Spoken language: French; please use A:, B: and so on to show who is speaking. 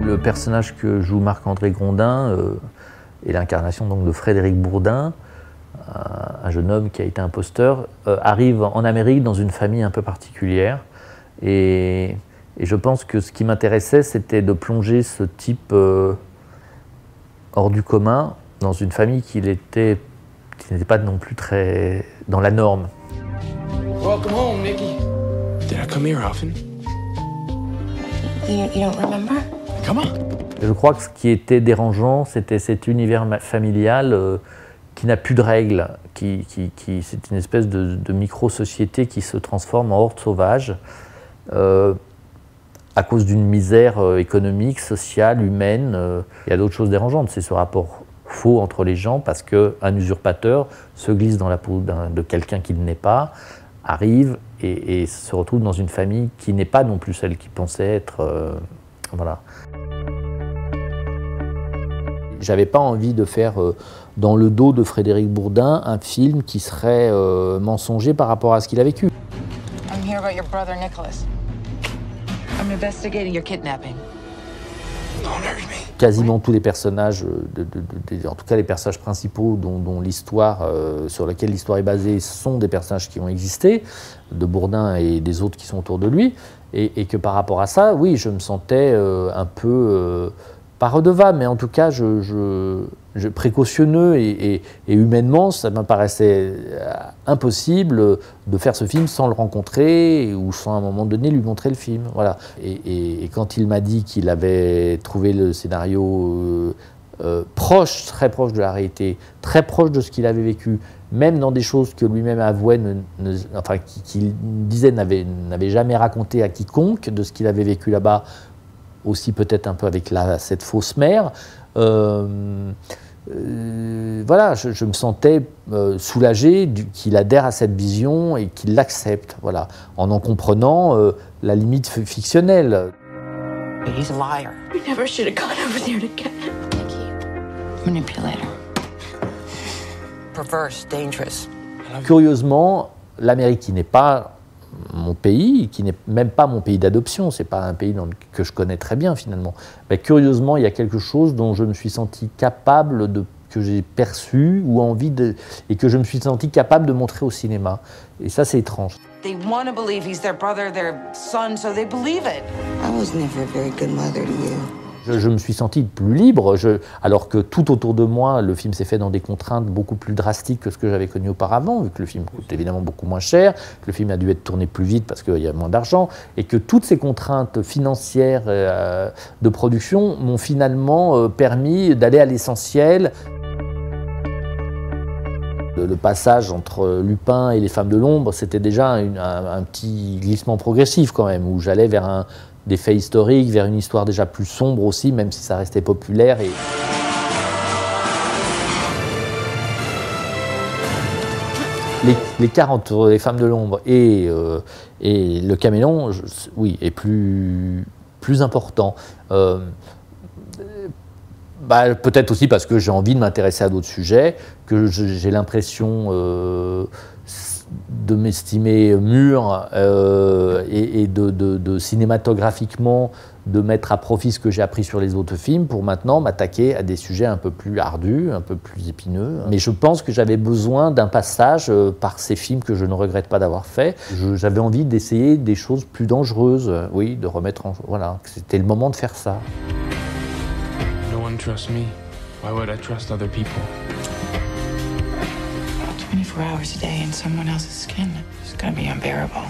A: Le personnage que joue Marc-André Grondin est l'incarnation donc de Frédéric Bourdin, un jeune homme qui a été imposteur, arrive en Amérique dans une famille un peu particulière. Et je pense que ce qui m'intéressait, c'était de plonger ce type hors du commun dans une famille qui n'était pas non plus très dans la norme.
B: Welcome home, Nikki. Did I come here often?
C: You don't remember?
B: Come on.
A: Je crois que ce qui était dérangeant, c'était cet univers familial qui n'a plus de règles, c'est une espèce de micro-société qui se transforme en horde sauvage à cause d'une misère économique, sociale, humaine. Il y a d'autres choses dérangeantes, c'est ce rapport faux entre les gens parce qu'un usurpateur se glisse dans la peau de quelqu'un qu'il n'est pas, arrive et se retrouve dans une famille qui n'est pas non plus celle qu'il pensait être. Voilà. J'avais pas envie de faire dans le dos de Frédéric Bourdin un film qui serait mensonger par rapport à ce qu'il a vécu.
C: I'm here about your brother Nicholas. I'm investigating your kidnapping.
B: Don't hurt me.
A: Quasiment tous les personnages, en tout cas les personnages principaux dont l'histoire, sur lesquels l'histoire est basée, sont des personnages qui ont existé, de Bourdin et des autres qui sont autour de lui, et que par rapport à ça, oui, je me sentais un peu, pas redevable, mais en tout cas précautionneux et humainement, ça me paraissait impossible de faire ce film sans le rencontrer ou sans à un moment donné lui montrer le film. Voilà. Et quand il m'a dit qu'il avait trouvé le scénario proche, très proche de la réalité, très proche de ce qu'il avait vécu, même dans des choses que lui-même avouait, qu'il disait n'avait jamais raconté à quiconque de ce qu'il avait vécu là-bas, aussi peut-être un peu avec cette fausse mère. Voilà, je me sentais soulagé qu'il adhère à cette vision et qu'il l'accepte, voilà, en comprenant la limite fictionnelle.
C: He's a liar.
D: We never should have gone over there together.
C: Nikki, manipulator. Perverse, dangerous.
A: Curieusement, l'Amérique, qui n'est pas mon pays, qui n'est même pas mon pays d'adoption, c'est pas un pays que je connais très bien finalement, mais curieusement, il y a quelque chose dont je me suis senti capable que j'ai perçu ou et que je me suis senti capable de montrer au cinéma. Et ça, c'est étrange.
C: They want to believe he's their brother, their son, so they believe it.
D: I was never a very good mother to you.
A: Je me suis senti plus libre, alors que tout autour de moi, le film s'est fait dans des contraintes beaucoup plus drastiques que ce que j'avais connu auparavant, vu que le film coûte évidemment beaucoup moins cher, que le film a dû être tourné plus vite parce qu'il y a moins d'argent, et que toutes ces contraintes financières de production m'ont finalement permis d'aller à l'essentiel. Le passage entre Lupin et Les Femmes de l'Ombre, c'était déjà un petit glissement progressif quand même, où j'allais vers des faits historiques, vers une histoire déjà plus sombre aussi, même si ça restait populaire. L'écart entre Les Femmes de l'Ombre et Le Caméléon, oui, est plus important. Peut-être aussi parce que j'ai envie de m'intéresser à d'autres sujets, que j'ai l'impression de m'estimer mûr et de cinématographiquement de mettre à profit ce que j'ai appris sur les autres films pour maintenant m'attaquer à des sujets un peu plus ardus, un peu plus épineux. Mais je pense que j'avais besoin d'un passage par ces films que je ne regrette pas d'avoir fait. J'avais envie d'essayer des choses plus dangereuses, oui, de remettre en... Voilà, c'était le moment de faire ça.
B: No one trusts me. Why would I trust other people?
D: 24 hours a day in someone else's skin. It's gonna be unbearable.